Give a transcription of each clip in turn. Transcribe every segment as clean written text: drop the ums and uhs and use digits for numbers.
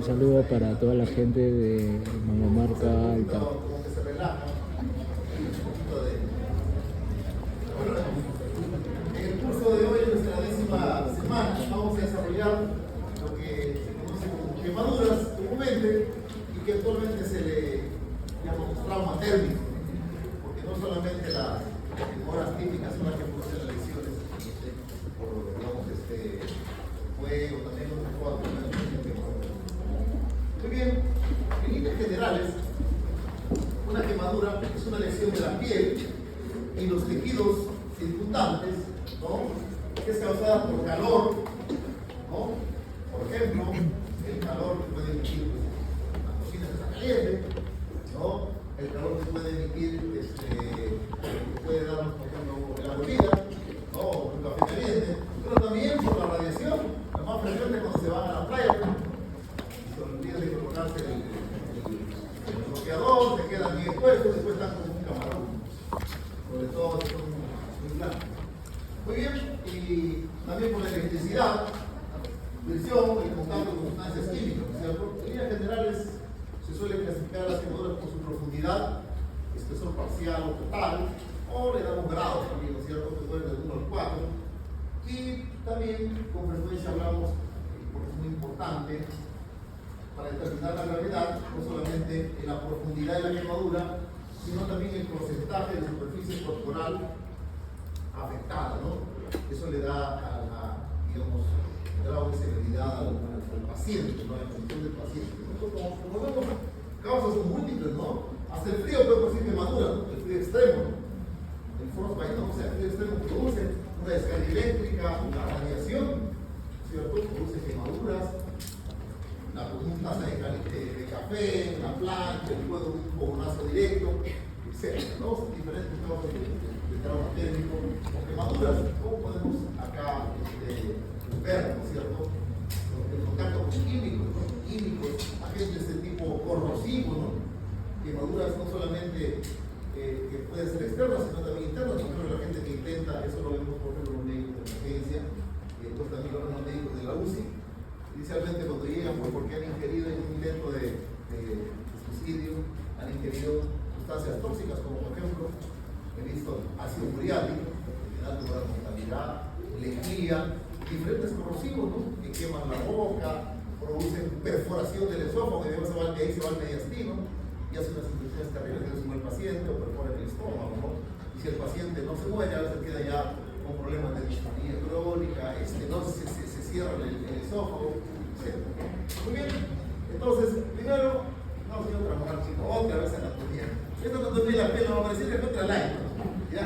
saludo para toda la gente de Mangamarca Alta. Como que se relaja un poquito de... Bueno, en el curso de hoy, nuestra 10ª semana, vamos a desarrollar lo que se conoce como quemaduras comúnmente y que actualmente se le llama trauma térmico, porque no solamente las quemaduras típicas son las que producen las lesiones por, digamos, fuego, también los cuadros. Muy bien, en líneas generales, una quemadura es una lesión de la piel y los tejidos circundantes, ¿no?, que es causada por calor, ¿no? Por ejemplo, el calor que puede emitir la cocina que está caliente, ¿no? El calor que puede emitir, que puede darnos, por ejemplo, la bebida, ¿no?, un café caliente, pero también por la radiación, la más frecuente cuando se van a la playa. Se olviden de colocarse el bloqueador, se quedan bien puestos, después están como un camarón, sobre todo si son muy blancos. Muy bien, y también por la electricidad, fricción, el contacto con sustancias químicas, ¿cierto? En líneas generales se suele clasificar las quemaduras por su profundidad, espesor parcial o total, o le damos grados también, ¿no es cierto?, que pueden del 1 al 4. Y también con frecuencia hablamos, porque es muy importante, para determinar la gravedad, no solamente en la profundidad de la quemadura, sino también el porcentaje de superficie corporal afectada, ¿no? Eso le da a la, digamos, grado de severidad al paciente, ¿no?, a la condición del paciente. Nosotros, como vemos, causas son múltiples, ¿no? Hasta el frío puede producir quemadura, ¿no?, el frío extremo, ¿no? El frostbite, ¿no? O sea, el frío extremo produce una descarga eléctrica, una radiación, ¿cierto?, produce quemaduras. Una taza de café, una plancha, el fuego de un fogonazo directo, etc., ¿no? Son diferentes causas de trauma térmico o quemaduras. ¿Cómo podemos acá ver, ¿no es cierto?, el contacto con químicos, ¿no?, agentes de tipo corrosivo, ¿no? Quemaduras no solamente que pueden ser externas, sino también internas. Por ejemplo, la gente que intenta, eso lo vemos por ejemplo los médicos de emergencia, y después también los médicos de la UCI. Inicialmente cuando llegan fue porque han ingerido en un intento de suicidio, han ingerido sustancias tóxicas como por ejemplo, he visto ácido muriático, que da lugar a mortalidad, lejía, diferentes corrosivos, ¿no?, que queman la boca, producen perforación del esófago, y de ahí se va el mediastino y hace unas infecciones terribles que suma el paciente o perfora el estómago, ¿no? Y si el paciente no se muere, a veces queda ya con problemas de disfonía crónica, no se cierra el esófago, etc. Muy bien, entonces, primero, vamos a ir a trabajar, otra vez anatomía. Esta anatomía de la piel no va a aparecer recontra light, ¿no? ¿Ya?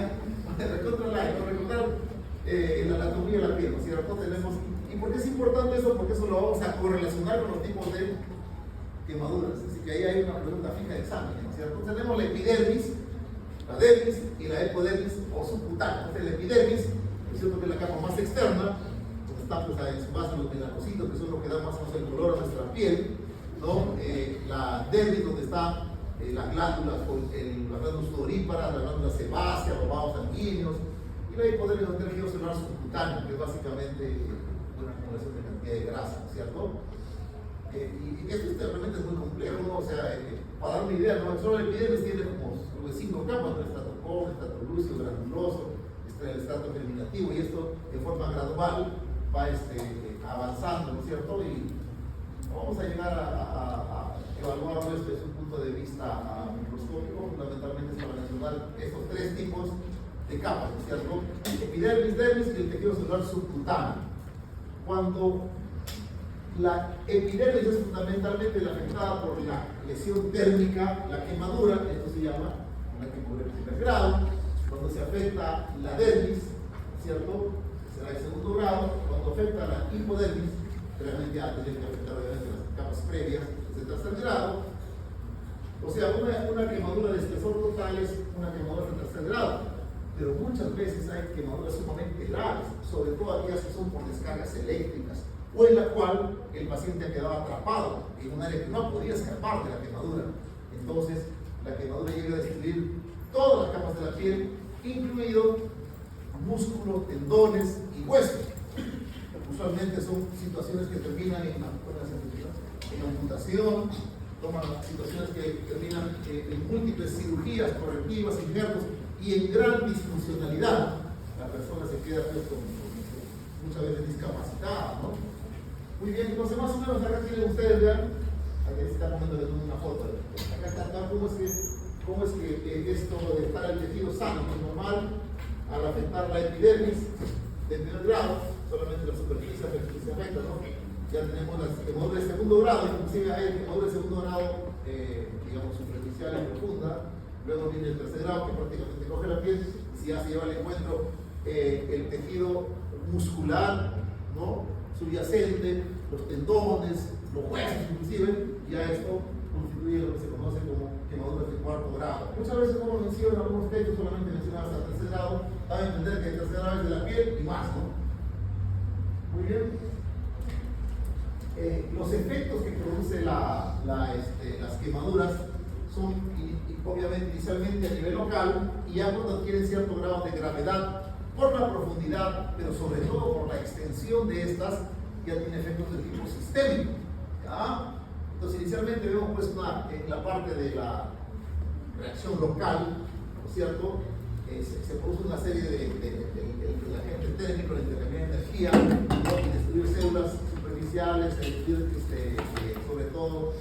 Recontra light, ¿no? Recordar la anatomía de la piel, ¿no es cierto? Tenemos, ¿y por qué es importante eso? Porque eso lo vamos a correlacionar con los tipos de quemaduras. Así que ahí hay una pregunta fija de examen, ¿no es cierto? Tenemos la epidermis, la dermis y la epidermis o subcutánea. Esta es la epidermis, es cierto que es la capa más externa, donde están pues, en su base los melanocitos, que son los que dan más o menos el color a nuestra piel, ¿no? La dermis, donde están las glándulas, las glándulas sudoríparas, las glándulas sebáceas, los vasos sanguíneos, y la epidermis donde el tejido celular subcutáneo, que es básicamente una acumulación de cantidad de grasa, ¿no es cierto? Y esto realmente es muy complejo, ¿no? O sea, para dar una idea, ¿no?, solo el epidermis tiene como 5 capas, ¿no?, el estrato córneo, el estrato lúcido, granuloso, el estrato germinativo, y esto de forma gradual va avanzando, ¿no es cierto? Y vamos a llegar a evaluarlo desde un punto de vista microscópico. Fundamentalmente es para mencionar estos 3 tipos de capas, ¿no es cierto? Epidermis, dermis y el tejido celular subcutáneo. Cuando la epidermis es fundamentalmente la afectada por la lesión térmica, la quemadura, esto se llama una quemadura de primer grado. Cuando se afecta la dermis, ¿cierto?, será de segundo grado. Cuando afecta la hipodermis, realmente ya tendría que afectar obviamente las capas previas, es de tercer grado. O sea, una quemadura de espesor total es una quemadura de tercer grado, pero muchas veces hay quemaduras sumamente graves, sobre todo aquellas que son por descargas eléctricas, o en la cual el paciente ha quedado atrapado en un área que no podía escapar de la quemadura. Entonces, la quemadura llega a destruir todas las capas de la piel, incluido músculos, tendones y huesos. Usualmente son situaciones que terminan en amputación amputación, toman situaciones que terminan en múltiples cirugías correctivas, injertos y en gran disfuncionalidad. La persona se queda pues, muchas veces discapacitada, ¿no? Muy bien, entonces más o menos acá tienen ustedes, vean, aquí está poniéndole una foto. Acá está cómo es que esto de estar el tejido sano, es normal, al afectar la epidermis de primer grado, solamente la superficie se afecta, ¿no? Ya tenemos las quemaduras de segundo grado, inclusive hay quemaduras de segundo grado, digamos, superficial y profunda. Luego viene el tercer grado, que prácticamente coge la piel, si ya se lleva al encuentro el tejido muscular, ¿no? Subyacente, los tendones, los huesos inclusive, ya esto constituye lo que se conoce como quemaduras de cuarto grado. Muchas veces no lo mencionan algunos textos, solamente mencionan hasta el tercer grado, da a entender que el tercer grado es de la piel y más, ¿no? Muy bien. Los efectos que produce las quemaduras son obviamente inicialmente a nivel local y ya cuando adquieren cierto grado de gravedad por la profundidad, pero sobre todo por la extensión de estas, ya tiene efectos de tipo sistémico. ¿Ya? Entonces inicialmente vemos pues en la parte de la reacción local, ¿no es cierto? Se produce una serie de agentes térmicos, de intercambio de energía, ¿no? Y destruir células superficiales, sobre todo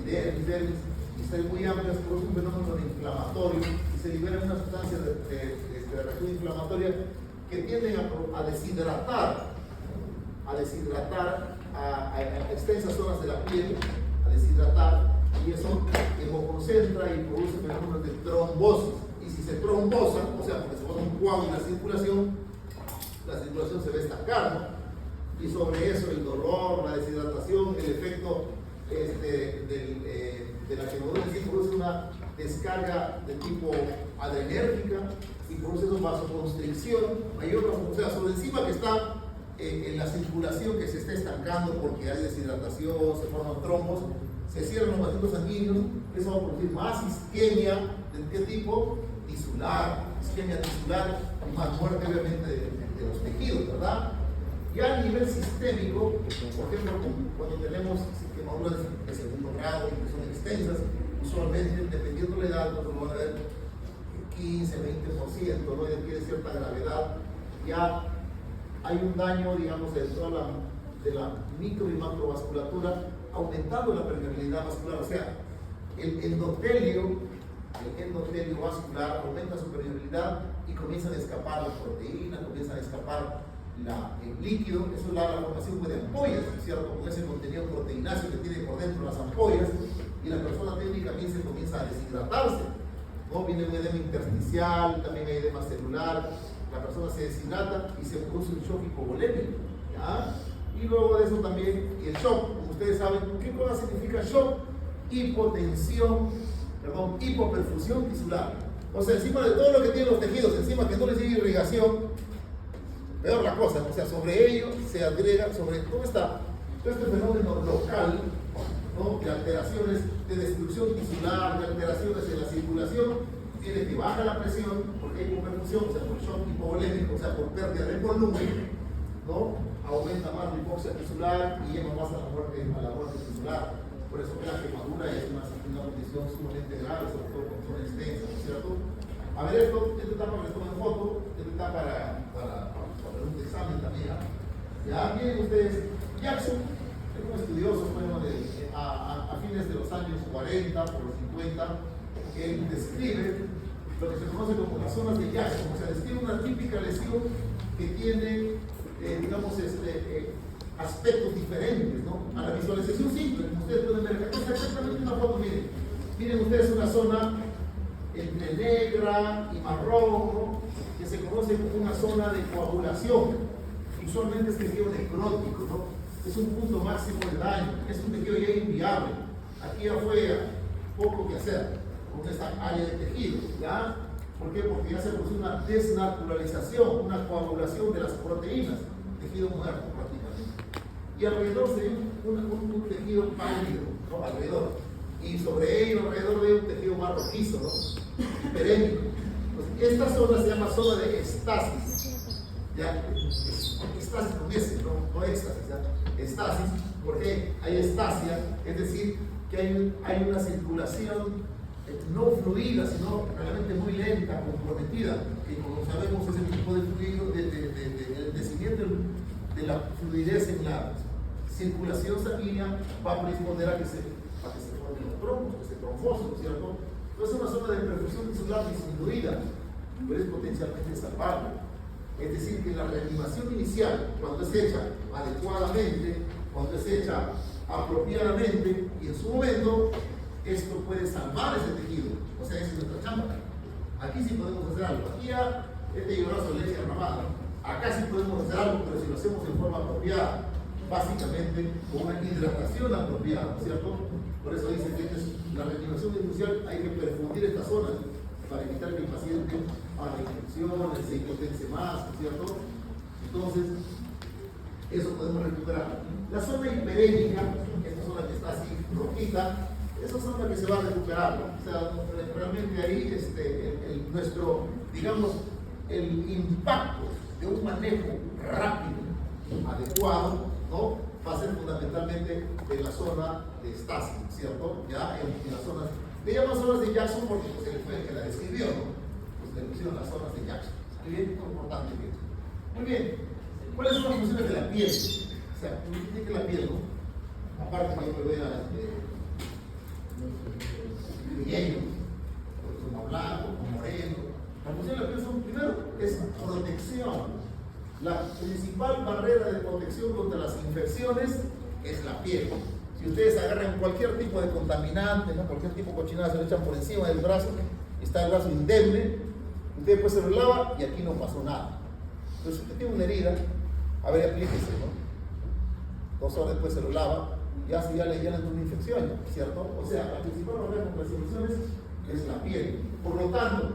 epidermis, y ser muy amplias, produce un fenómeno inflamatorio y se liberan unas sustancias de reacción inflamatoria que tienden a deshidratar a extensas zonas de la piel, a deshidratar, y eso hemoconcentra y produce fenómenos de trombosis. Y si se trombosa, o sea, porque se forma un coágulo en la circulación se va a estancar, ¿no? Y sobre eso el dolor, la deshidratación, el efecto de la quemadura en sí produce una descarga de tipo adrenérgica y produce una vasoconstricción mayor, o sea, sobre encima que está en la circulación que se está estancando porque hay deshidratación, se forman trombos, se cierran los vasos sanguíneos, eso va a producir más isquemia. ¿De qué tipo? Tisular, isquemia tisular y más muerte obviamente de los tejidos, ¿verdad? Ya a nivel sistémico, por ejemplo, cuando tenemos quemaduras de segundo grado que son extensas, usualmente, dependiendo de la edad, nosotros vamos a ver 15, 20%, ¿no? Ya tiene cierta gravedad, ya hay un daño, digamos, dentro de la micro y macrovasculatura, aumentando la permeabilidad vascular, o sea, el endotelio vascular aumenta su permeabilidad y comienzan a escapar las proteínas, comienzan a escapar el líquido, eso da la formación de ampollas, ¿cierto? Con ese contenido proteináceo que tiene por dentro las ampollas, y la persona técnicamente comienza a deshidratarse, ¿no? Viene un edema intersticial, también hay edema celular, la persona se deshidrata y se produce un shock hipovolémico, ¿ya? Y luego de eso también, y el shock, como ustedes saben, ¿qué cosa significa shock? Hipoperfusión tisular. O sea, encima de todo lo que tienen los tejidos, encima que no les llega irrigación, peor la cosa, o sea, sobre ello se agrega, sobre todo este fenómeno local, ¿no? De alteraciones de destrucción tisular, de alteraciones en la circulación, tiene que baja la presión, porque hay hipoperfusión, o sea, por shock hipovolémico, o sea, por pérdida de volumen, ¿no? Aumenta más la hipoxia tisular y lleva más a la muerte tisular. Por eso que la quemadura es una condición sumamente grave, sobre todo cuando son extensas, ¿no es cierto? A ver, esta etapa que les tomo en foto, esta etapa para un examen también. Ya miren ustedes, Jackson es un estudioso, bueno, a fines de los años 40 por los 50, él describe lo que se conoce como las zonas de Jackson, o sea, describe una típica lesión que tiene, digamos, aspectos diferentes, ¿no? A la visualización simple, como ustedes pueden ver acá, es exactamente una foto, miren ustedes una zona entre negra y marrón, ¿no? Que se conoce como una zona de coagulación, usualmente es tejido necrótico, ¿no? Es un punto máximo de daño, es un tejido ya inviable, aquí afuera, poco que hacer con esta área de tejido, ¿ya? ¿Por qué? Porque ya se produce una desnaturalización, una coagulación de las proteínas, tejido muerto prácticamente. Y alrededor se ve un tejido pálido, ¿no? Alrededor. Y sobre ello, alrededor de un tejido más rojizo, ¿no? Perénico. Entonces, esta zona se llama zona de estasis. ¿Ya? Estasis con S, no éxtasis, ¿ya? Estasis. Porque hay estasia, es decir, que hay una circulación no fluida, sino realmente muy lenta, comprometida, que como sabemos ese tipo de fluido, el crecimiento de la fluidez en la circulación sanguínea va a predisponer a que se formen los trombos, que se trombosen, ¿no es cierto? Entonces es una zona de perfusión tisular disminuida, pero es potencialmente salvable. Es decir, que la reanimación inicial, cuando es hecha adecuadamente, cuando es hecha apropiadamente y en su momento, esto puede salvar ese tejido. O sea, esa es nuestra chamba. Aquí sí podemos hacer algo. Aquí ya llorazo de leche derramada. Acá sí podemos hacer algo, pero si lo hacemos en forma apropiada, básicamente con una hidratación apropiada, ¿no es cierto? Por eso dicen que la reanimación inicial hay que perfundir esta zona para evitar que el paciente haga infecciones, se hipotense más, ¿no es cierto? Entonces, eso podemos recuperar. La zona hiperémica, esta zona que está así rojita, esa zona que se va a recuperar, ¿no? O sea, realmente ahí nuestro, digamos, el impacto de un manejo rápido, adecuado, ¿no? Va a ser fundamentalmente en la zona de estasis, ¿cierto? Ya en las zonas, le llaman zonas de Jackson porque pues, él fue el que la describió, ¿no? Pues le pusieron las zonas de Jackson. Muy bien, muy importante. Muy bien, ¿cuáles son las funciones de la piel? O sea, ¿qué tiene que la piel, no? Aparte que yo vea brilleños, como blanco, como moreno. La función de la piel son, primero, es protección. La principal barrera de protección contra las infecciones es la piel. Si ustedes agarran cualquier tipo de contaminante, ¿no? Cualquier tipo de cochinada, se lo echan por encima del brazo, está el brazo indemne, usted después se lo lava y aquí no pasó nada. Entonces, si usted tiene una herida, a ver, aplíquese, ¿no? 2 horas después se lo lava, ya si ya le llenan de una infección, ¿cierto? O sea, la principal barrera contra las infecciones es la piel. Por lo tanto,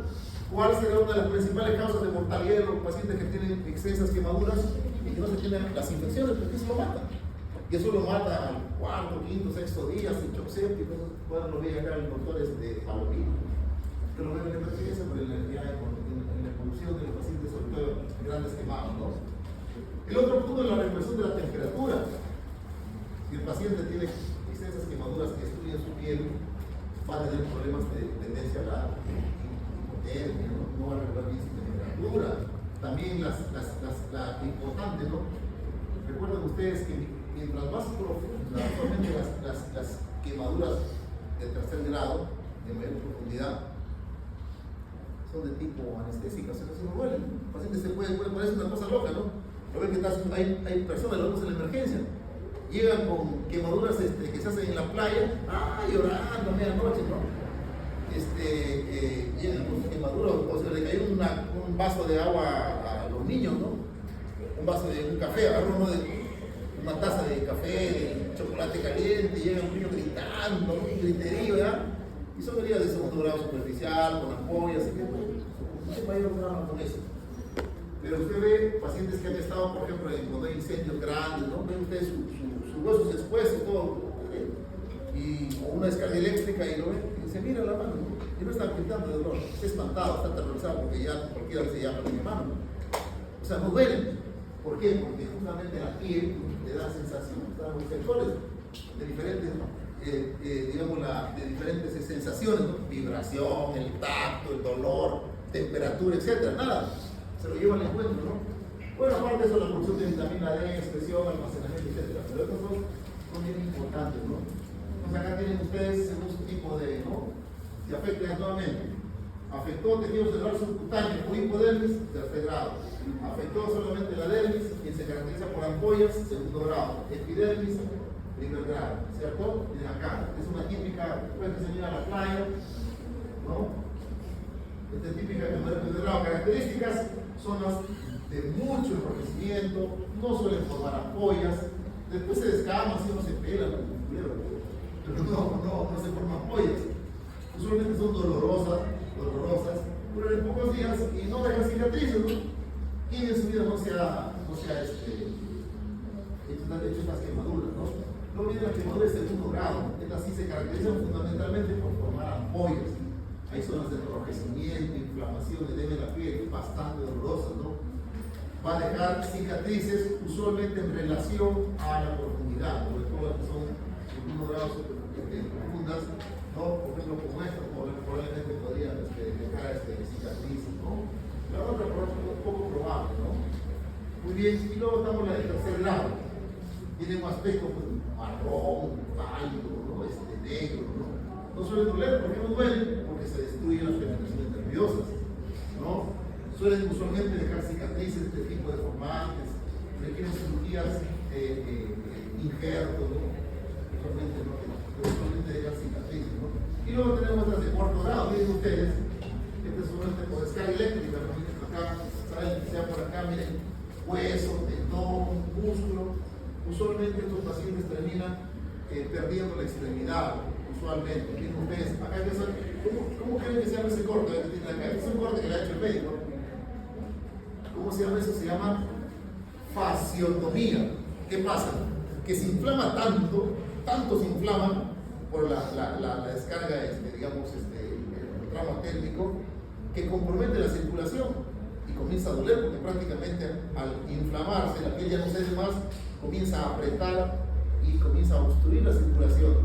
¿cuál será una de las principales causas de mortalidad de los pacientes que tienen extensas quemaduras y que no se tienen las infecciones? Porque eso lo mata. Y eso lo mata al 4º, 5º, 6º día, sin shock séptico. Bueno, lo ve acá el doctor Palomino, que lo ven en emergencia por en la evolución de los pacientes, sobre todo grandes quemados, ¿no? El otro punto es la regulación de la temperatura. Si el paciente tiene extensas quemaduras que destruyen su piel, va a tener problemas de tendencia a la hipotermia, no va a regular bien su temperatura. También la importante, ¿no? Recuerden ustedes que mientras más profundas, actualmente las quemaduras de 3er grado, de mayor profundidad, son de tipo anestésico, o sea, no se nos duelen. El paciente se puede ponerse una cosa loca, ¿no? Lo ven que hay personas, lo vemos en la emergencia, llegan con quemaduras que se hacen en la playa, llorando a medianoche, ¿no? Llegan con quemaduras, o se le cayó un vaso de agua a los niños, ¿no? Un vaso de un café, agarró una taza de café, de chocolate caliente, y llega un niño gritando, un griterío, ¿ya? Y son heridas de segundo grado superficial, con ampollas, así que no hay mayor drama con eso. Pero usted ve pacientes que han estado, por ejemplo, cuando hay incendios grandes, ¿no? Ven ustedes sus huesos expuestos, todo, o una descarga eléctrica y lo ven, y se mira la mano, ¿no? Y no está gritando de dolor, está espantado, está aterrorizado porque ya cualquiera vez se llama de mi mano. O sea, no duelen. ¿Por qué? Porque justamente la piel le da sensación, da receptores de diferentes, de diferentes sensaciones, ¿no? Vibración, el tacto, el dolor, temperatura, etc. Nada, se lo lleva al encuentro, ¿no? Bueno, aparte de eso, la producción de vitamina D, expresión, almacenamiento, etc. Pero estos son bien importantes, ¿no? Entonces acá tienen ustedes según su tipo de, ¿no? Si afecta actualmente. Afectó tejido cerebral subcutáneo o hipodermis, 3er grado. Afectó solamente la dermis, quien se caracteriza por ampollas, 2º grado. Epidermis, 1er grado, ¿cierto? Miren acá, es una típica, después que se mira a la playa, ¿no? Esta es típica de 1er grado. Características, zonas de mucho enrojecimiento, no suelen formar ampollas, después se descaman, si no se pelan, pero no se forman ampollas. Usualmente son dolorosas, duran en pocos días y no dejan cicatrices, ¿no? ¿Quién en su vida no se ha hecho estas quemaduras, ¿no? Luego vienen las quemaduras de 2º grado. Estas sí se caracterizan fundamentalmente por formar ampollas. Hay zonas de enrojecimiento, inflamación, edema de la piel, bastante dolorosas, ¿no? Va a dejar cicatrices usualmente en relación a la profundidad, sobre todo todo lo que son los grados profundas, ¿no? Por ejemplo, como esta, probablemente podría dejar cicatrices, ¿no? La otra, por ejemplo, es poco probable, ¿no? Muy bien, y luego estamos la de tercer grado. Tiene un aspecto pues, marrón, pálido, ¿no? Negro, ¿no? No suelen doler, ¿por qué no duelen? Porque se destruyen las terminaciones nerviosas, ¿no? Suelen usualmente dejar cicatrices de tipo deformantes, requieren cirugías, injertos, ¿no? Usualmente dejan cicatrices, ¿no? Y luego tenemos las de cuarto grado, miren ustedes, este es usualmente por descarga eléctrica, ¿no? Miren acá, saben que sea por acá, miren, hueso, tendón, músculo. Usualmente estos pacientes terminan perdiendo la extremidad, usualmente. Miren ustedes, acá ¿cómo creen que se llama ese corte que tiene acá? Este es un corte que le ha hecho el médico. ¿Cómo se llama eso? Se llama fasciotomía. ¿Qué pasa? Que se inflama tanto se inflama por la descarga, digamos, el trauma térmico, que compromete la circulación y comienza a doler, porque prácticamente al inflamarse la piel ya no cede más, comienza a apretar y comienza a obstruir la circulación.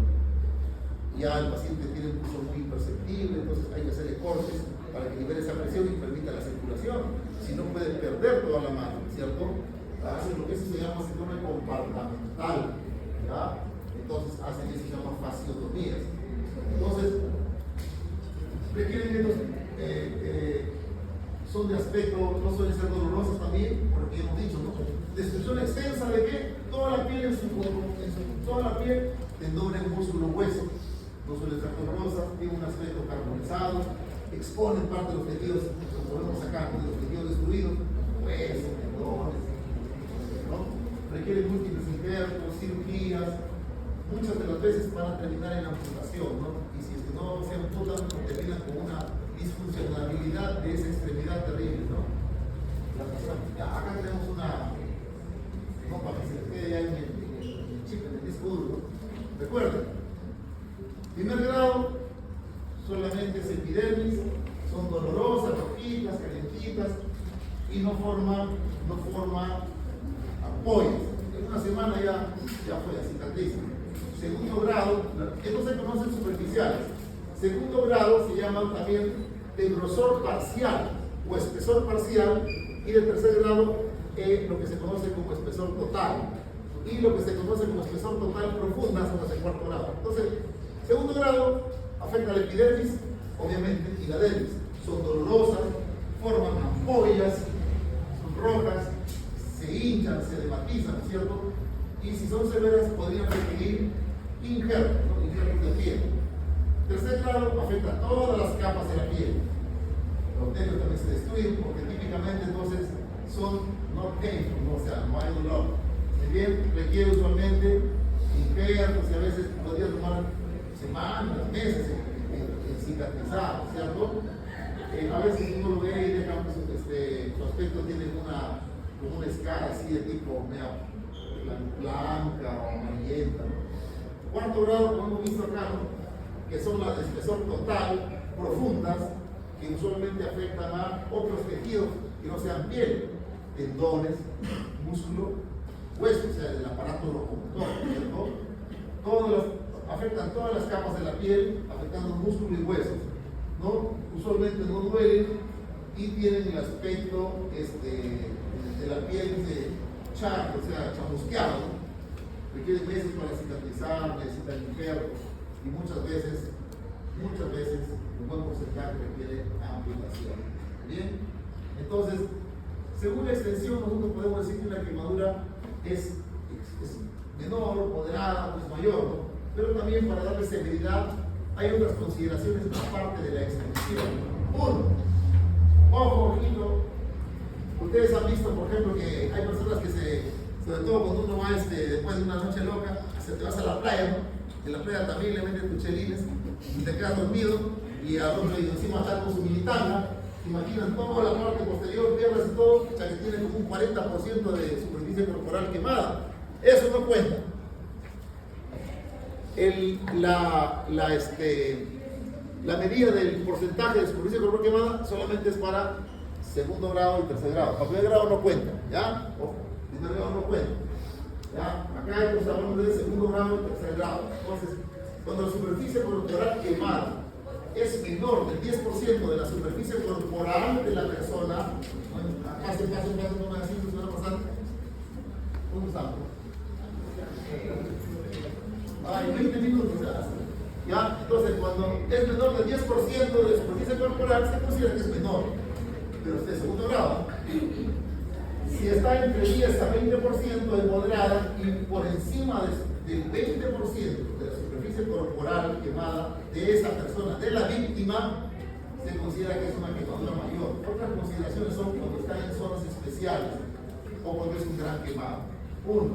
Ya el paciente tiene un pulso muy imperceptible, entonces hay que hacerle cortes para que libere esa presión y permita la circulación. Si no, puede perder toda la mano, ¿cierto? Hacen lo que eso se llama síndrome compartamental, ¿ya? Entonces hacen eso, se llama fasciotomías. Entonces, requieren estos, son de aspecto, no suelen ser dolorosas también, porque hemos dicho, ¿no? Destrucción extensa de qué? Toda la piel toda la piel, tendones, músculo, hueso, no suelen ser dolorosas, tienen un aspecto carbonizado, exponen parte de los tejidos, como vemos acá, de los tejidos destruidos, huesos, tendones, ¿no? Requieren múltiples injertos, cirugías, muchas de las veces van a terminar en amputación, ¿no? Y si es que no se amputan, terminan con una disfuncionalidad de esa extremidad terrible, ¿no? Acá tenemos una, no, para que se le quede ya en el chip, en el disco duro, ¿no? Recuerden, primer grado, solamente es epidermis, son dolorosas, rojitas, calentitas, y no forma apoyos. En una semana ya fue la cicatriz. Segundo grado, estos se conocen superficiales. Segundo grado se llama también de grosor parcial o espesor parcial, y de tercer grado lo que se conoce como espesor total, y lo que se conoce como espesor total profunda son las de cuarto grado. Entonces, segundo grado afecta a la epidermis, obviamente, y la dermis. Son dolorosas, forman ampollas, son rojas, se hinchan, se dermatizan, ¿no es cierto? Y si son severas podrían requerir injertos, ¿no? Injertos de piel. Tercer grado afecta a todas las capas de la piel. Los nervios también se destruyen porque típicamente entonces son no painful, ¿no? O sea, no hay dolor. Si bien requiere usualmente injertos y a veces podría tomar semanas, meses en cicatrizar, ¿cierto? A veces uno lo ve y deja, su aspecto tiene como una escala así de tipo blanca o amarillenta, ¿no? Cuarto grado, como hemos visto acá, ¿no? Que son las de espesor total, profundas, que usualmente afectan a otros tejidos que no sean piel, tendones, músculo, hueso, o sea, el aparato locomotor, ¿cierto? Afectan todas las capas de la piel, afectando músculo y huesos, ¿no? Usualmente no duelen y tienen el aspecto de la piel de chato, o sea, chamusqueado, ¿no? Requieren meses para cicatrizar, necesitan injertos y muchas veces, un buen porcentaje requiere amputación. ¿Bien? Entonces, según la extensión, nosotros podemos decir que una quemadura es menor, moderada, pues mayor, ¿no? Pero también para darle severidad hay otras consideraciones aparte de la extensión. Uno, ojo, ojito. Ustedes han visto, por ejemplo, que hay personas que sobre todo cuando uno va después de una noche loca, te vas a la playa, ¿no? En la playa también le meten tus chelines y te quedas dormido y a otro y encima está con su militanga. Imaginan toda la parte posterior, piernas y todo, o sea que tiene como un 40% de superficie corporal quemada. Eso no cuenta. La medida del porcentaje de superficie corporal quemada solamente es para segundo grado y tercer grado. Para primer grado no cuenta, ¿ya? Ojo, primer grado no cuenta. ¿Ya? Acá estamos hablando de segundo grado y tercer grado. Entonces, cuando la superficie corporal quemada es menor del 10% de la superficie corporal de la persona, pase, no me así, se van a pasar. ¿Cómo estamos? Ay, 20 minutos ya. Entonces, cuando es menor del 10% de la superficie corporal, se considera que es menor. Pero es de segundo grado. Si está entre 10 a 20% es moderada y por encima del 20% de la superficie corporal quemada de esa persona, de la víctima, se considera que es una quemadura mayor. Otras consideraciones son cuando está en zonas especiales o cuando es un gran quemado. Uno,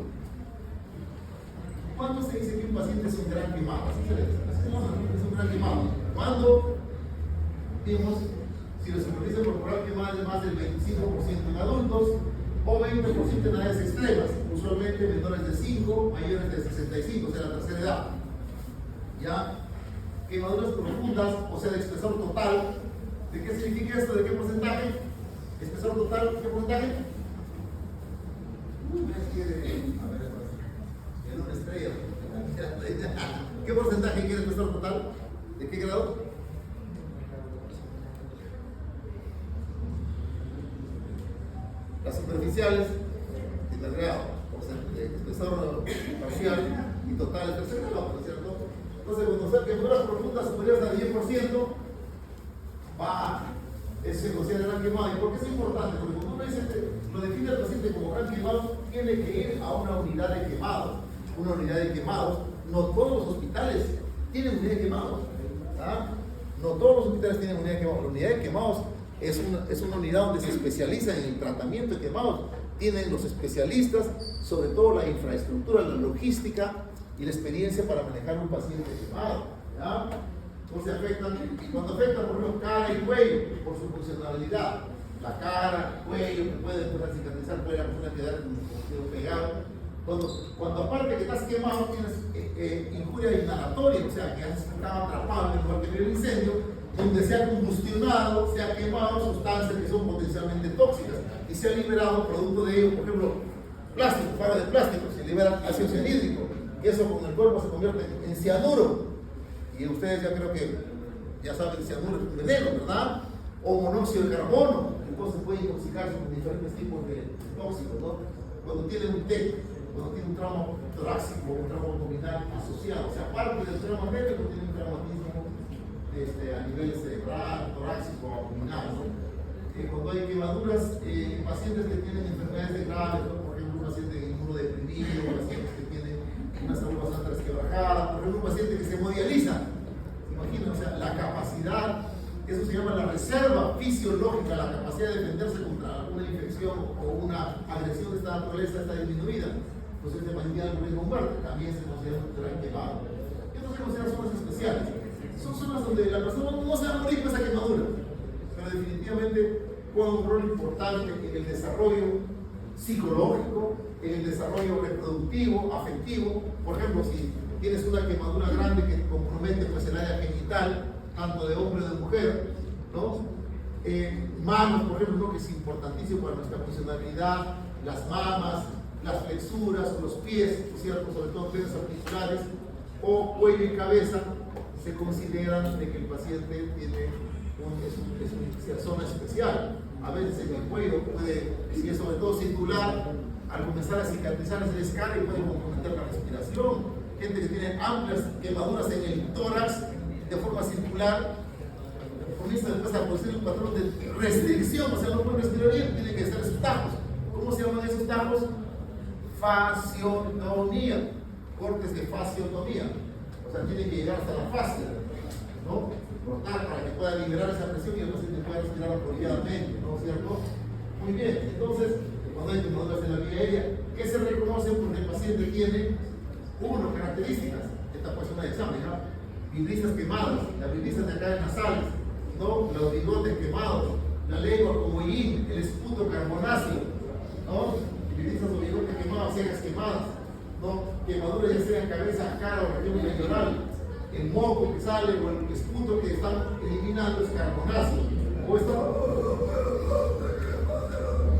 ¿cuándo se dice que un paciente es un gran quemado? Así se le dice, es un gran quemado. Cuando vimos si la superficie corporal quemada es más del 25% en adultos o 20% en edades extremas, usualmente menores de 5, mayores de 65, o sea, la tercera edad. ¿Ya? Quemaduras profundas, o sea, de espesor total. ¿De qué significa esto? ¿De qué porcentaje? ¿Espesor total? ¿Qué porcentaje? Una estrella. ¿Qué porcentaje quiere espesor total? ¿De qué grado? Las superficiales, primer grado, espesor parcial y total es tercer grado, ¿no es cierto? Entonces, cuando sea quemaduras profundas superiores al 10%, se considera gran quemado. ¿Y por qué es importante? Porque cuando uno lo define al paciente como gran quemado, tiene que ir a una unidad de quemados. Una unidad de quemados. No todos los hospitales tienen unidad de quemados. No todos los hospitales tienen unidad de quemados. La unidad de quemados es una unidad donde se especializa en el tratamiento de quemados. Tienen los especialistas, sobre todo la infraestructura, la logística y la experiencia para manejar un paciente quemado. ¿Ya? Entonces cuando afectan por ejemplo cara y cuello, por su funcionalidad, la cara, el cuello, que puede cicatrizar, puede la persona quedar con un dedo pegado. Cuando aparte que estás quemado tienes injuria inhalatoria, o sea que has estado atrapado en el lugar que vive el incendio, donde se ha combustionado, se ha quemado sustancias que son potencialmente tóxicas y se ha liberado producto de ello, por ejemplo, plástico, fibra de plástico, se libera ácido cianhídrico, y eso con el cuerpo se convierte en cianuro. Y ustedes ya creo que ya saben que el cianuro es un veneno, ¿verdad? O monóxido de carbono, entonces puede intoxicarse con diferentes tipos de tóxicos, ¿no? Cuando tiene un TEC, cuando tiene un trauma torácico, un trauma abdominal asociado, o sea, aparte del trauma médico, tiene un traumatismo a nivel cerebral, torácico, abdominal, ¿no? Cuando hay quemaduras, pacientes que tienen enfermedades graves, ¿no? Por ejemplo, un paciente inmunodeprimido, pacientes que tienen una salud bastante resquebrajada, por ejemplo, un paciente que se hemodializa. ¿Se imaginan? O sea, la capacidad, eso se llama la reserva fisiológica, la capacidad de defenderse contra una infección o una agresión de esta naturaleza está disminuida. Entonces, este paciente tiene algún riesgo de muerte, también se considera un gran quemado. Esto se considera zonas especiales. Son zonas donde la persona no se va a morir con esa quemadura, pero definitivamente juega un rol importante en el desarrollo psicológico, en el desarrollo reproductivo, afectivo. Por ejemplo, si tienes una quemadura grande que compromete pues, el área genital, tanto de hombre o de mujer, ¿no? Manos, por ejemplo, ¿no? Que es importantísimo para nuestra funcionalidad, las mamas, las flexuras, los pies, ¿no es cierto? Sobre todo piernas articulares, o cuello y cabeza, se consideran de que el paciente tiene una zona especial. A veces en el cuello puede, si es sobre todo circular, al comenzar a cicatrizar se descarga y puede comprometer la respiración. Gente que tiene amplias quemaduras en el tórax de forma circular, comienza después a producir un patrón de restricción, o sea, no puede respirar bien, tiene que hacer esos tajos. ¿Cómo se llaman esos tajos? Fasciotomía, cortes de fasciotomía. O sea, tiene que llegar hasta la fascia, ¿no? Cortar para que pueda liberar esa presión y el paciente pueda respirar apropiadamente, ¿no es cierto? Muy bien, entonces, cuando hay quemaduras en la vía aérea, ¿qué se reconoce? Porque el paciente tiene, características. Esta puede ser una de examen, ¿no? Vibrisas quemadas, las vibrisas de acá nasales, ¿no? Los bigotes quemados, la lengua como hollín, el esputo carbonáceo, ¿no? Vibrisas o bigotes quemados, cejas quemadas, ¿no? Quemaduras ya sea en cabeza, cara o región meridional, el moco que sale o el esputo que están eliminando es carbonáceo. O esto,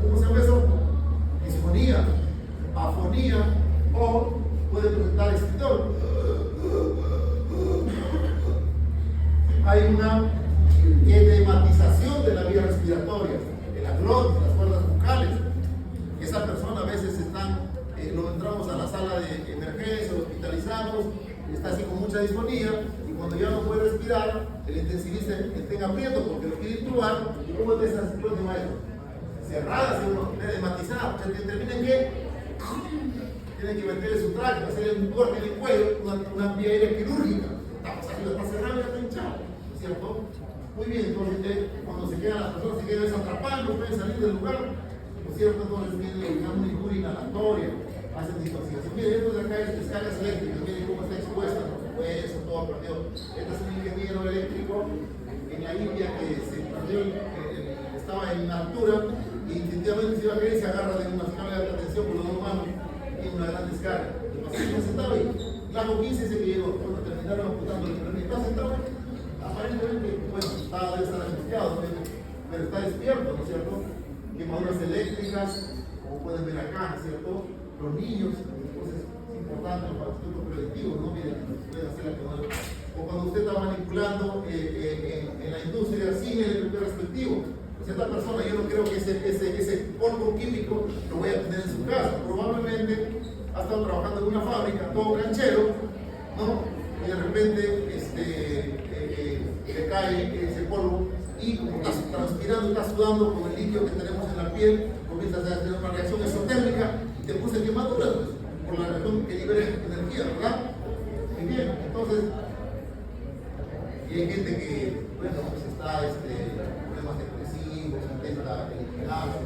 ¿cómo se llama eso? Disfonía, afonía o puede presentar escritor. Hay una edematización de la vía respiratoria, de la glotis, las cuerdas vocales. Esa persona a veces lo entramos a la sala de emergencia, lo hospitalizamos, está así con mucha disfonía, y cuando ya no puede respirar, el intensivista está aprieto porque lo quiere intubar. ¿Cómo es esa situación, maestro? Cerrada, edematizada, o sea, termina en que tienen que meterle su traje, hacerle un corte en el cuello, una vía aérea quirúrgica. Está cerrado y está hinchado, ¿no es cierto? Muy bien, entonces cuando se quedan las personas, se quedan desatrapando, pueden salir del lugar, ¿no es cierto? Entonces tienen una injuria inhalatoria, hacen intoxicación. Miren, esto de acá es descargas eléctricas, miren cómo está expuesta, por supuesto, todo perdido. Este es un ingeniero eléctrico en la India que se perdió, estaba en altura y instintivamente se iba a caer y se agarra de una escala de alta tensión por los dos manos y una gran descarga. El paciente sentado ahí, Lago 15 dice que llegó, cuando terminaron amputando el cráneo, está sentado ahí. Aparentemente, bueno, debe estar angustiado, pero está despierto, ¿no es cierto? Quemaduras eléctricas, como pueden ver acá, ¿no es cierto? Los niños, entonces es importante para los aspectos preventivos, ¿no? Miren, pueden hacer la quemadura. O cuando usted está manipulando en la industria sin el efecto respectivo. Pues esta persona, yo no creo que ese polvo químico lo voy a tener en su casa. Probablemente ha estado trabajando en una fábrica, todo canchero, ¿no? Y de repente le cae ese polvo y como está transpirando, está sudando con el líquido que tenemos en la piel, comienza a tener una reacción exotérmica y te puse quemadura, pues, por la reacción que libera energía, ¿verdad? Muy bien, entonces, y hay gente que, bueno, pues está problemas depresivos, intenta eliminarse,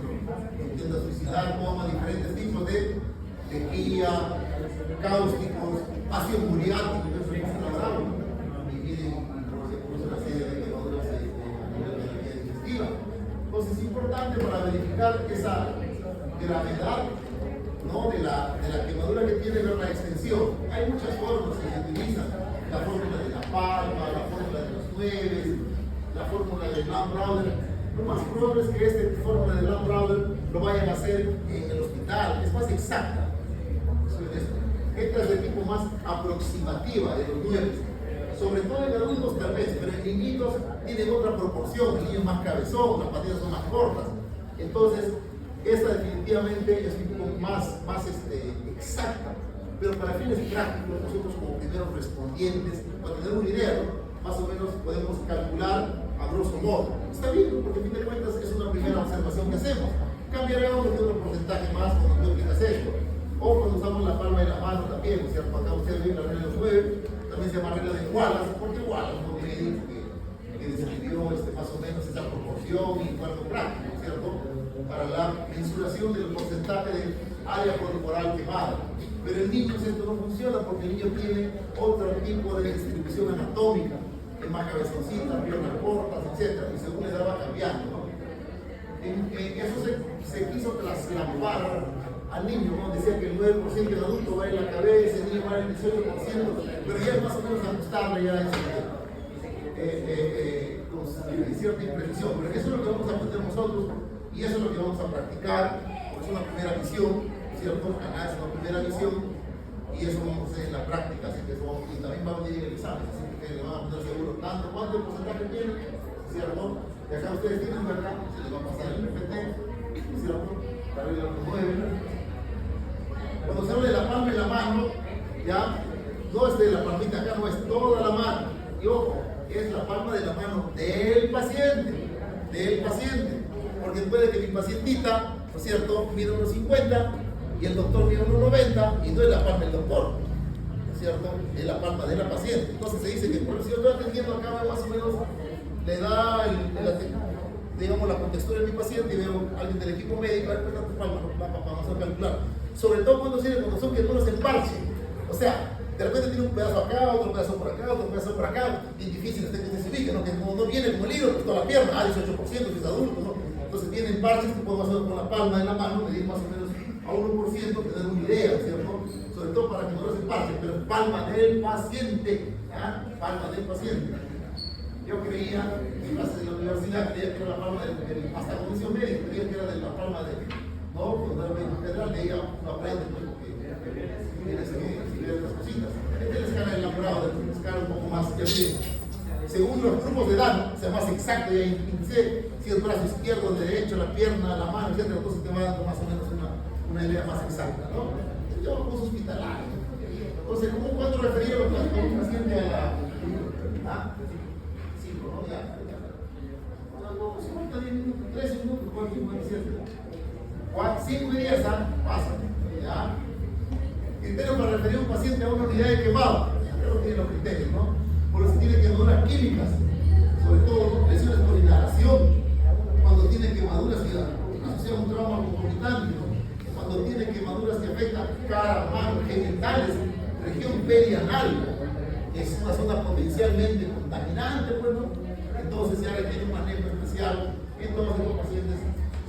intenta suicidar, toma diferentes tipos de tequila, cáusticos, ácido muriático, que eso es una grave, y vienen una serie de quemaduras a nivel de la vía digestiva. Entonces es importante para verificar esa gravedad, ¿no? de la quemadura que tiene ver la extensión. Hay muchas fórmulas que se utilizan, la fórmula de la palma, la fórmula de los 9, la fórmula de Lamb-Browder. Lo más probable es que esta fórmula de Lamb-Browder lo vayan a hacer en el hospital, es más exacta. Esta es de tipo más aproximativa de los 9, sobre todo en adultos tal vez, pero en niñitos tienen otra proporción, el niño es más cabezón, las patillas son más cortas. Entonces, esta definitivamente es un poco más exacta, pero para fines prácticos, nosotros como primeros respondientes, para tener una idea, ¿no? Más o menos podemos calcular a grosso modo. Está bien, porque a fin de cuentas es una primera observación que hacemos. Cambiará uno que otro porcentaje más cuando tú aplicas esto. O cuando usamos la palma de la mano también, ¿no es cierto? Acá ustedes ven la regla de los 9, también se llama regla de Wallace, porque Wallace fue un médico que describió más o menos esa proporción y cuarto práctico, ¿no es cierto? Para la mensuración del porcentaje de área corporal quemada. Pero en niños esto no funciona porque el niño tiene otro tipo de distribución anatómica, es más cabezoncita, piernas cortas, etc. Y según la edad va cambiando, ¿no? Eso se quiso traslampar al niño, ¿no? Decía que el 9% del adulto va en la cabeza, el niño va en el 18%, pero ya es más o menos ajustable ya con cierta imprecisión. Pero eso es lo que vamos a aprender nosotros y eso es lo que vamos a practicar, porque es una primera visión, ¿cierto? Acá es una primera visión y eso vamos a hacer en la práctica, así que eso, y también va a venir el examen, así que le van a poner seguro tanto, cuánto porcentaje tiene, ¿cierto? Y acá ustedes tienen, ¿verdad? Se les va a pasar el PPT, ¿cierto? La regla de los 9. Cuando se habla de la palma en la mano, ya, no es de la palmita acá, no es toda la mano. Y ojo, es la palma de la mano del paciente, porque puede que mi pacientita, ¿no es cierto?, mide 1,50 y el doctor mide 1,90 y no es la palma del doctor, ¿no es cierto?, es la palma de la paciente. Entonces se dice que por si yo estoy atendiendo acá, más o menos le da digamos, la contextura de mi paciente y veo a alguien del equipo médico, a ver, tu palma, vamos a calcular. Sobre todo cuando son quemaduras en parche. O sea, de repente tiene un pedazo acá, otro pedazo por acá, otro pedazo por acá. Bien difícil que se ubique, ¿no? Que no viene como el libro, pues toda la pierna, 18% si es adulto, ¿no? Entonces tienen parches que podemos hacer con la palma de la mano, medir más o menos a 1%, tener una idea, ¿cierto? Sobre todo para quemaduras en parche, pero palma del paciente, ¿ah? Palma del paciente. Yo creía, en clase de la universidad, creía que era la palma hasta la comisión médica, creía que era de la palma de, no, cuando era médico federal, leía, no aprende, porque tienes que ver estas cositas. Este es el escala elaborado, el escala un poco más, ya miren. Según los grupos de edad, sea más exacto, ya indiqué si el brazo izquierdo, derecho, la pierna, la mano, etc. Entonces te va dando más o menos una idea más exacta, ¿no? Yo como hospitalario. Entonces, ¿cómo cuando refería a un paciente a la... ¿Ah? 5, ¿no? Ya. 50, 10 minutos, 13 minutos, 4, 5, 7. 5 y 10, ¿ah? Pasa. ¿Ya? Criterio para referir a un paciente a una unidad de quemado. Creo que tiene los criterios, ¿no? Por eso tiene quemaduras químicas, sobre todo lesiones por inhalación, cuando tiene quemaduras que asocian un trauma concomitante, ¿no? Cuando tiene quemaduras que afectan cara, mano, genitales, región perianal, que es una zona potencialmente contaminante, pues, ¿no? Entonces ya requiere un manejo especial en todos los pacientes.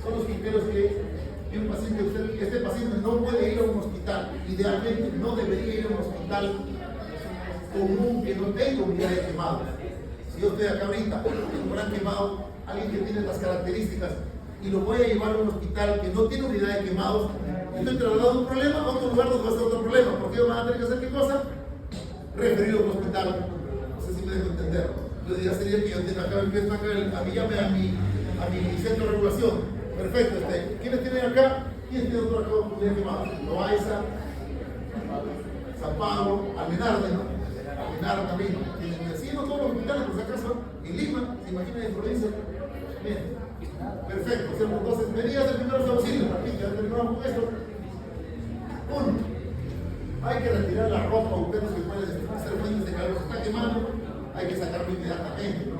Son los criterios que un paciente, este paciente no puede ir a un hospital, idealmente no debería ir a un hospital común que no tenga unidad de quemado. Si yo estoy acá ahorita, tengo un gran quemado, alguien que tiene las características, y lo voy a llevar a un hospital que no tiene unidad de quemados, estoy trasladando un problema a otro lugar donde va a ser otro problema, porque ellos van a tener que hacer qué cosa, referirlo a un hospital. No sé si me dejo entender. Entonces ya sería que yo tenga acá, empiezo acá, a mí llame a mi centro de regulación. Perfecto, ¿quiénes tienen acá? ¿Quién tiene otro acá con unidad de quemados? Loaiza, San Pablo, Almenarde, ¿no? Almenarde también, sí, no todos los hospitales, por si acaso, en Lima, se imaginan en provincia. Bien, perfecto, ¿cierto? Entonces, medidas de primeros auxilios, ya terminamos con esto. 1. Hay que retirar la ropa o objetos que pueden ser fuentes de calor. Se está quemando, hay que sacarlo inmediatamente, ¿no?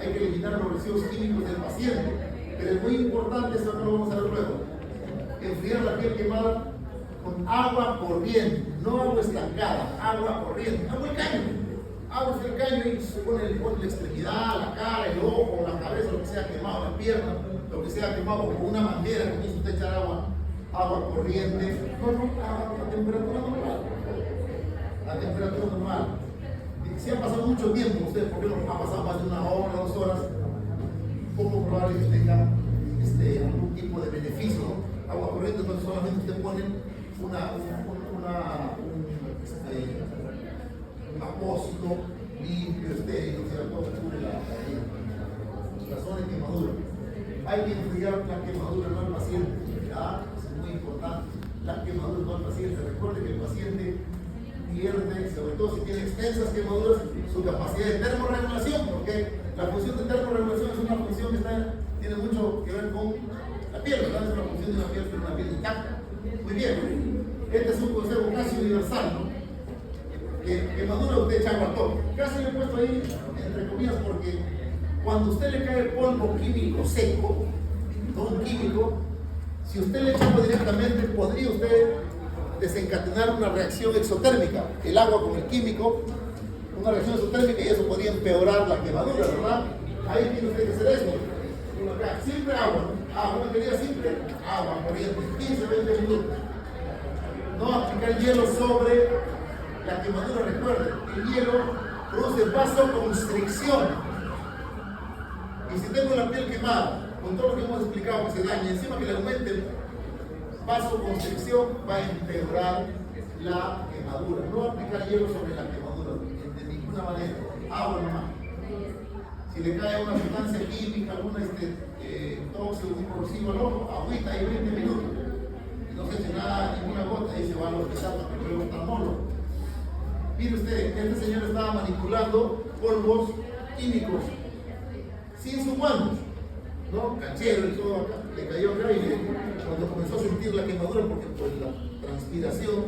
Hay que eliminar los residuos químicos del paciente. Pero es muy importante, esto no lo vamos a ver luego. Enfriar la piel quemada con agua corriente, no agua estancada, agua corriente, agua el caño. Agua el caño y se pone la extremidad, la cara, el ojo, la cabeza, lo que sea quemado, la pierna, lo que sea quemado, con una manguera, comienza usted a echar agua corriente, a temperatura normal. A temperatura normal. Si ha pasado mucho tiempo, usted, porque no ha pasado más de 1 hora, 2 horas, poco probable que tenga algún tipo de beneficio, ¿no? Agua corriente, entonces solamente usted pone un apósito limpio, estéril, o sea, todo cubre la zona de quemadura. Hay que enfriar la quemadura no al paciente, ¿ya? Es muy importante. La quemadura no al paciente. Recuerde que el paciente pierde, sobre todo si tiene extensas quemaduras, su capacidad de termorregulación, porque la función de termorregulación es una función que tiene mucho que ver con la piel, ¿verdad? Es una función de una piel, pero una piel intacta. Muy bien, este es un consejo casi universal, ¿no? Quemadura usted echa agua a todo. Casi lo he puesto ahí, entre comillas, porque cuando usted le cae polvo químico seco, no un químico, si usted le echa agua directamente, podría usted desencadenar una reacción exotérmica, el agua con el químico, una reacción exotérmica, y eso podría empeorar la quemadura, ¿verdad? Ahí tiene usted que hacer esto. Siempre agua, agua, quería siempre agua corriente, 15, 20 minutos. No aplicar hielo sobre la quemadura, recuerden, el hielo produce vasoconstricción. Y si tengo la piel quemada, con todo lo que hemos explicado que se daña, encima que le aumente vasoconstricción, va a empeorar la quemadura. No aplicar hielo sobre la quemadura, de ninguna manera, agua nomás. Si le cae una sustancia química, algún tóxico, un corrosivo al ojo, agüita ahí 20 minutos. Y no se eche nada, ninguna gota, y se va al hospital para que luego oftalmólogo. Mire usted, este señor estaba manipulando polvos químicos sin sus manos, ¿no? Canchero y todo acá, le cayó acá y cuando comenzó a sentir la quemadura, porque pues la transpiración,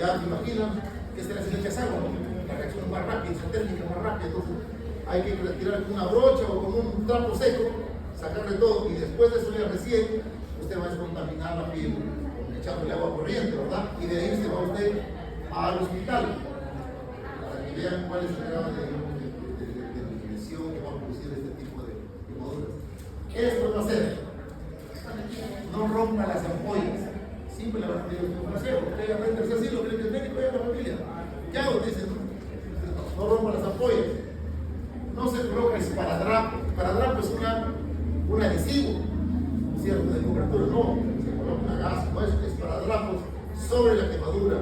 ya te imaginan que se le echa agua, ¿no? La reacción es más rápida, la técnica es más rápida, entonces hay que retirar con una brocha o con un trapo seco, sacarle todo, y después de eso ya recién usted va a descontaminar la piel echándole agua corriente, ¿verdad? Y de ahí se va usted al hospital para que vean cuál es el grado de lesión que va a producir este tipo de quemaduras. Esto va a ser, no rompa las ampollas. Siempre le van a pedir un consejo. Usted aprende a hacer así, lo que el médico y la familia. ¿Qué hago? Dicen, no rompa las ampollas. No se coloca esparadrapo. Esparadrapo es un adhesivo, ¿cierto? De cobertura. No, se coloca una gasa, no es esparadrapos sobre la quemadura.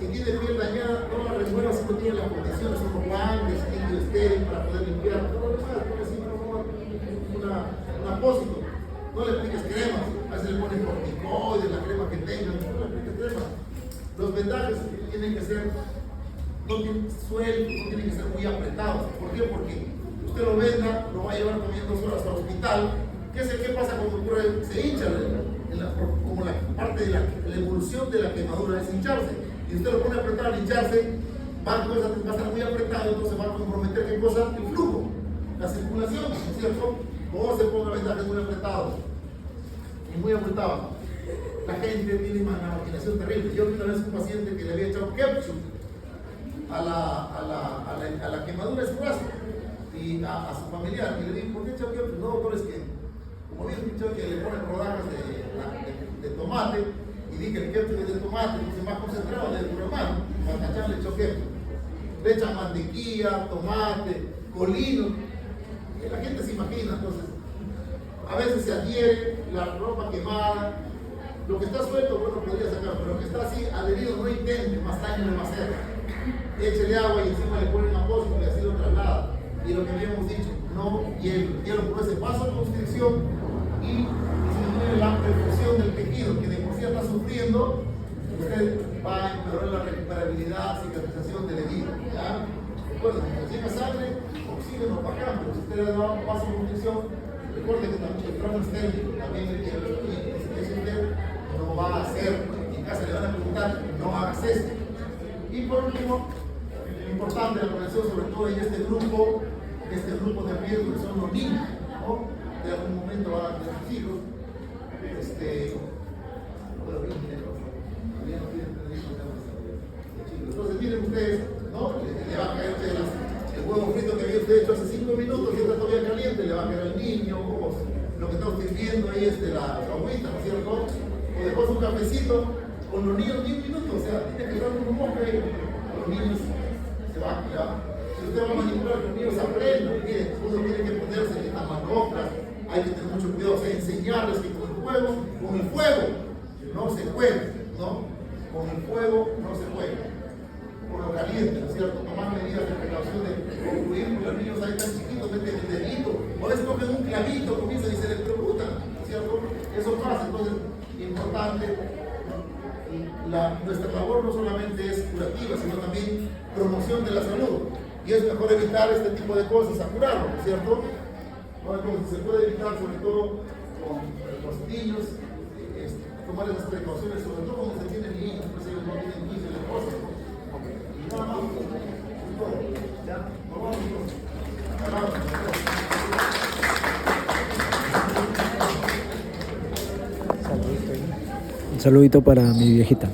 Si tiene piel dañada, no la remueva si no tiene las condiciones, como guantes, líquido estéril para poder limpiar. No lo demás, porque si no, un apósito. No le apliques cremas, a veces le ponen corticoides, la crema que tengan, no le apliques cremas. Los vendajes tienen que ser, no tienen sueltos, no tienen que ser muy apretados. ¿Por qué? Porque usted lo venda, lo va a llevar también 2 horas al hospital. ¿Qué pasa cuando ocurre? Se hincha, como la parte de la evolución de la quemadura es hincharse. Y usted lo pone a apretar al hincharse, va a estar muy apretado, entonces va a comprometer ¿qué cosa? El flujo, la circulación, ¿no es cierto? O se ponga vendajes muy apretados y muy apretados. La gente tiene una imaginación terrible. Yo vi una vez un paciente que le había echado ketchup a la quemadura de su brazo y a su familiar. Y le dije, ¿por qué echado ketchup? No, doctor, es que como había dicho que le ponen rodajas de tomate y dije que el ketchup es de tomate, entonces más concentrado de tu hermano, para tachar le echó ketchup. Le echan mantequilla, tomate, colino. La gente se imagina, entonces, a veces se adhiere la ropa quemada, lo que está suelto, bueno, podría sacar, pero lo que está así adherido no intente, más daño le va a hacer. Échele agua y encima le ponen apósito y así lo traslada. Y lo que habíamos dicho, no hielo por ese paso de constricción y disminuye la perfusión del tejido, que de por sí está sufriendo, usted va a empeorar la recuperabilidad, cicatrización del herido. ¿Ya? Recuerden, si llega sangre, oxígeno para acá, pero si usted le da un paso de nutrición, recuerde que también el tramo estéril, también usted no va a hacer, en casa le van a preguntar, no hagas esto. Y por último, importante la prevención, sobre todo en este grupo de riesgo que son los niños, ¿no? De algún momento van a tener sus hijos. Entonces miren ustedes, ¿no? Le va a caer el huevo frito que había usted hecho hace 5 minutos y está todavía caliente, le va a caer al niño, o lo que estamos sirviendo ahí es de la agüita, ¿no es cierto? O dejó su cafecito con los niños 10 minutos, o sea, tiene que estar un moca ahí, los niños se van a quedar. Si usted va a manipular, que los niños aprendan, mire, uno tiene que ponerse en las manoplas, hay que tener mucho cuidado, o sea, enseñarles que con el fuego no se juega, ¿no? Con el fuego no se juega. Por lo caliente, ¿no es cierto? Tomar medidas de precaución de concluir, porque los niños ahí tan chiquitos meten el dedito, o les cogen un clavito, comienzan y se electrocutan, ¿no es cierto? Eso pasa, entonces, importante. Nuestra labor no solamente es curativa, sino también promoción de la salud. Y es mejor evitar este tipo de cosas a curarlo, ¿no es cierto? Entonces, se puede evitar, sobre todo con los niños, tomar esas precauciones, sobre todo cuando se tienen niños, pues ellos no tienen niños y las cosas. Y nada más, es todo. ¿Ya? Vamos Un saludito para mi viejita.